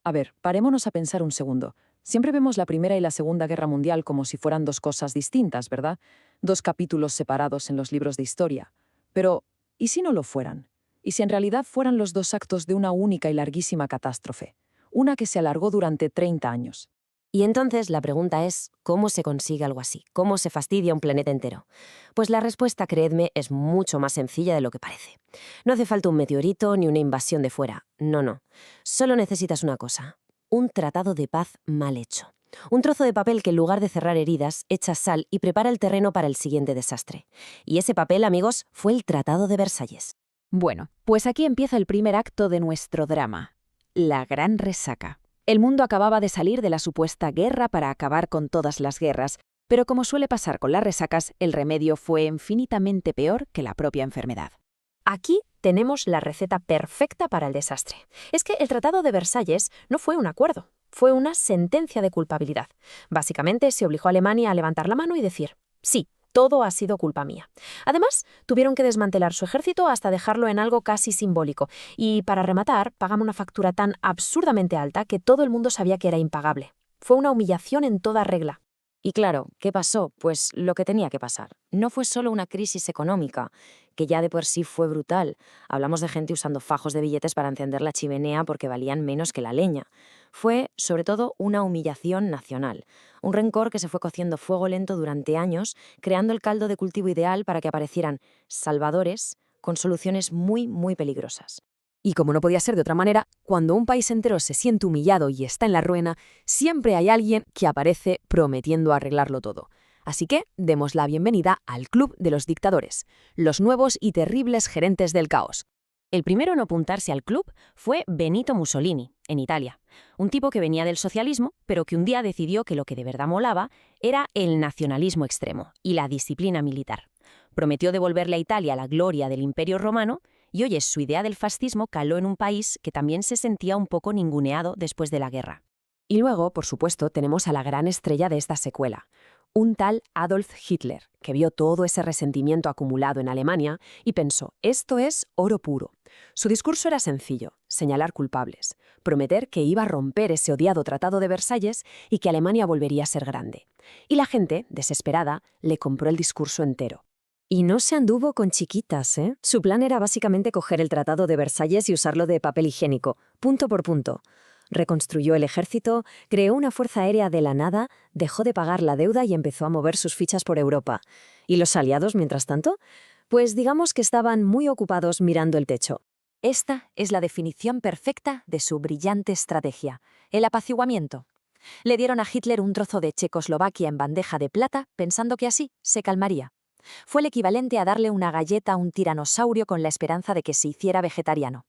A ver, parémonos a pensar un segundo. Siempre vemos la Primera y la Segunda Guerra Mundial como si fueran dos cosas distintas, ¿verdad? Dos capítulos separados en los libros de historia. Pero, ¿y si no lo fueran? ¿Y si en realidad fueran los dos actos de una única y larguísima catástrofe? Una que se alargó durante 30 años. Y entonces la pregunta es, ¿cómo se consigue algo así? ¿Cómo se fastidia un planeta entero? Pues la respuesta, creedme, es mucho más sencilla de lo que parece. No hace falta un meteorito ni una invasión de fuera. No, no. Solo necesitas una cosa. Un tratado de paz mal hecho. Un trozo de papel que en lugar de cerrar heridas, echa sal y prepara el terreno para el siguiente desastre. Y ese papel, amigos, fue el Tratado de Versalles. Bueno, pues aquí empieza el primer acto de nuestro drama, la gran resaca. El mundo acababa de salir de la supuesta guerra para acabar con todas las guerras, pero como suele pasar con las resacas, el remedio fue infinitamente peor que la propia enfermedad. Aquí tenemos la receta perfecta para el desastre. Es que el Tratado de Versalles no fue un acuerdo, fue una sentencia de culpabilidad. Básicamente se obligó a Alemania a levantar la mano y decir, sí, todo ha sido culpa mía. Además, tuvieron que desmantelar su ejército hasta dejarlo en algo casi simbólico. Y para rematar, pagan una factura tan absurdamente alta que todo el mundo sabía que era impagable. Fue una humillación en toda regla. Y claro, ¿qué pasó? Pues lo que tenía que pasar. No fue solo una crisis económica, que ya de por sí fue brutal. Hablamos de gente usando fajos de billetes para encender la chimenea porque valían menos que la leña. Fue, sobre todo, una humillación nacional. Un rencor que se fue cociendo a fuego lento durante años, creando el caldo de cultivo ideal para que aparecieran salvadores con soluciones muy, muy peligrosas. Y como no podía ser de otra manera, cuando un país entero se siente humillado y está en la ruina, siempre hay alguien que aparece prometiendo arreglarlo todo. Así que demos la bienvenida al Club de los Dictadores, los nuevos y terribles gerentes del caos. El primero en apuntarse al club fue Benito Mussolini, en Italia. Un tipo que venía del socialismo, pero que un día decidió que lo que de verdad molaba era el nacionalismo extremo y la disciplina militar. Prometió devolverle a Italia la gloria del Imperio Romano y, oye, su idea del fascismo caló en un país que también se sentía un poco ninguneado después de la guerra. Y luego, por supuesto, tenemos a la gran estrella de esta secuela, un tal Adolf Hitler, que vio todo ese resentimiento acumulado en Alemania y pensó, esto es oro puro. Su discurso era sencillo, señalar culpables, prometer que iba a romper ese odiado Tratado de Versalles y que Alemania volvería a ser grande. Y la gente, desesperada, le compró el discurso entero. Y no se anduvo con chiquitas, ¿eh? Su plan era básicamente coger el Tratado de Versalles y usarlo de papel higiénico, punto por punto. Reconstruyó el ejército, creó una fuerza aérea de la nada, dejó de pagar la deuda y empezó a mover sus fichas por Europa. ¿Y los aliados, mientras tanto? Pues digamos que estaban muy ocupados mirando el techo. Esta es la definición perfecta de su brillante estrategia, el apaciguamiento. Le dieron a Hitler un trozo de Checoslovaquia en bandeja de plata, pensando que así se calmaría. Fue el equivalente a darle una galleta a un tiranosaurio con la esperanza de que se hiciera vegetariano.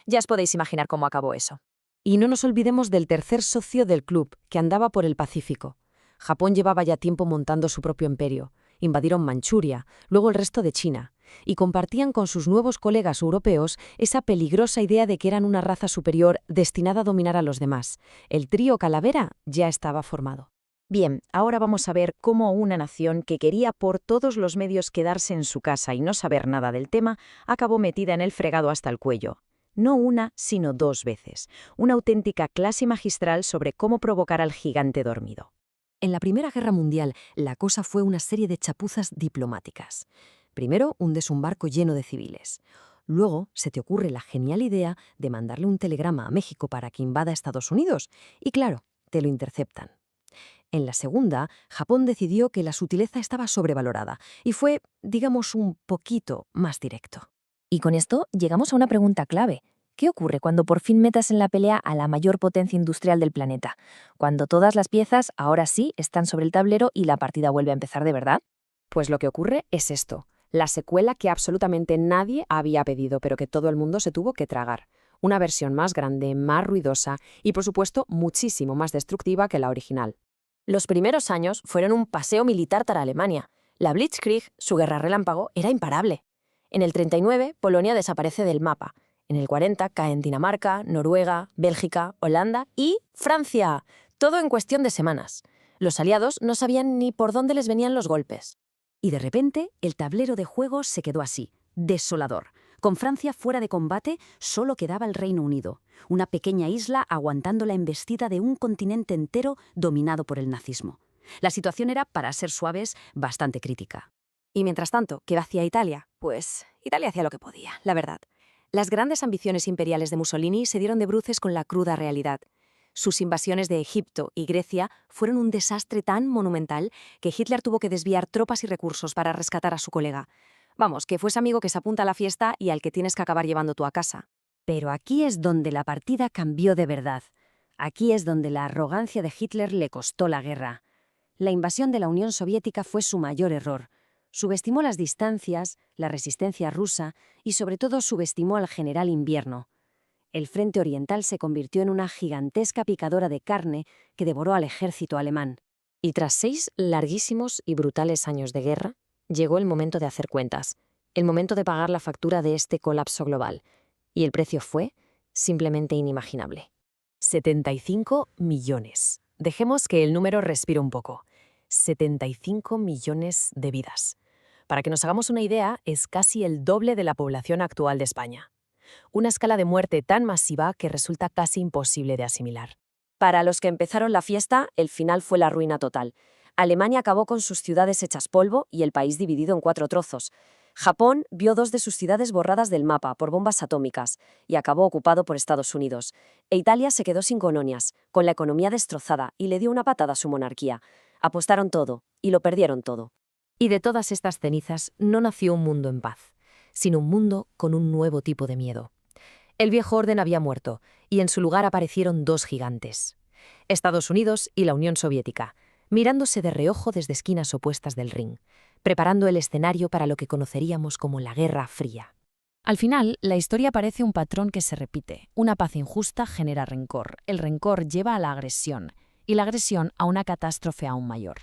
Ya os podéis imaginar cómo acabó eso. Y no nos olvidemos del tercer socio del club, que andaba por el Pacífico. Japón llevaba ya tiempo montando su propio imperio. Invadieron Manchuria, luego el resto de China, y compartían con sus nuevos colegas europeos esa peligrosa idea de que eran una raza superior destinada a dominar a los demás. El trío Calavera ya estaba formado. Bien, ahora vamos a ver cómo una nación que quería por todos los medios quedarse en su casa y no saber nada del tema, acabó metida en el fregado hasta el cuello. No una, sino 2 veces. Una auténtica clase magistral sobre cómo provocar al gigante dormido. En la Primera Guerra Mundial, la cosa fue una serie de chapuzas diplomáticas. Primero, hundes un barco lleno de civiles. Luego, se te ocurre la genial idea de mandarle un telegrama a México para que invada Estados Unidos. Y claro, te lo interceptan. En la segunda, Japón decidió que la sutileza estaba sobrevalorada y fue, digamos, un poquito más directo. Y con esto llegamos a una pregunta clave. ¿Qué ocurre cuando por fin metas en la pelea a la mayor potencia industrial del planeta? Cuando todas las piezas, ahora sí, están sobre el tablero y la partida vuelve a empezar de verdad. Pues lo que ocurre es esto, la secuela que absolutamente nadie había pedido, pero que todo el mundo se tuvo que tragar. Una versión más grande, más ruidosa y, por supuesto, muchísimo más destructiva que la original. Los primeros años fueron un paseo militar para Alemania. La Blitzkrieg, su guerra relámpago, era imparable. En el 39, Polonia desaparece del mapa. En el 40 caen Dinamarca, Noruega, Bélgica, Holanda y Francia. Todo en cuestión de semanas. Los aliados no sabían ni por dónde les venían los golpes. Y de repente, el tablero de juego se quedó así, desolador. Con Francia fuera de combate, solo quedaba el Reino Unido, una pequeña isla aguantando la embestida de un continente entero dominado por el nazismo. La situación era, para ser suaves, bastante crítica. Y mientras tanto, ¿qué hacía Italia? Pues Italia hacía lo que podía, la verdad. Las grandes ambiciones imperiales de Mussolini se dieron de bruces con la cruda realidad. Sus invasiones de Egipto y Grecia fueron un desastre tan monumental que Hitler tuvo que desviar tropas y recursos para rescatar a su colega. Vamos, que fue ese amigo que se apunta a la fiesta y al que tienes que acabar llevando tú a casa. Pero aquí es donde la partida cambió de verdad. Aquí es donde la arrogancia de Hitler le costó la guerra. La invasión de la Unión Soviética fue su mayor error. Subestimó las distancias, la resistencia rusa y sobre todo subestimó al general Invierno. El frente oriental se convirtió en una gigantesca picadora de carne que devoró al ejército alemán. Y tras 6 larguísimos y brutales años de guerra, llegó el momento de hacer cuentas, el momento de pagar la factura de este colapso global. Y el precio fue simplemente inimaginable. 75 millones. Dejemos que el número respire un poco. 75 millones de vidas. Para que nos hagamos una idea, es casi el doble de la población actual de España. Una escala de muerte tan masiva que resulta casi imposible de asimilar. Para los que empezaron la fiesta, el final fue la ruina total. Alemania acabó con sus ciudades hechas polvo y el país dividido en 4 trozos. Japón vio 2 de sus ciudades borradas del mapa por bombas atómicas y acabó ocupado por Estados Unidos. E Italia se quedó sin colonias, con la economía destrozada y le dio una patada a su monarquía. Apostaron todo y lo perdieron todo. Y de todas estas cenizas no nació un mundo en paz, sino un mundo con un nuevo tipo de miedo. El viejo orden había muerto y en su lugar aparecieron 2 gigantes, Estados Unidos y la Unión Soviética, mirándose de reojo desde esquinas opuestas del ring, preparando el escenario para lo que conoceríamos como la Guerra Fría. Al final, la historia parece un patrón que se repite. Una paz injusta genera rencor, el rencor lleva a la agresión, y la agresión a una catástrofe aún mayor.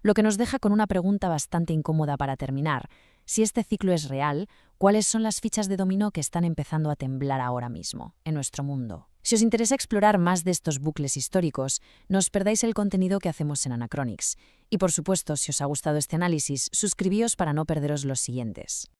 Lo que nos deja con una pregunta bastante incómoda para terminar. Si este ciclo es real, ¿cuáles son las fichas de dominó que están empezando a temblar ahora mismo, en nuestro mundo? Si os interesa explorar más de estos bucles históricos, no os perdáis el contenido que hacemos en Anachronics. Y por supuesto, si os ha gustado este análisis, suscribíos para no perderos los siguientes.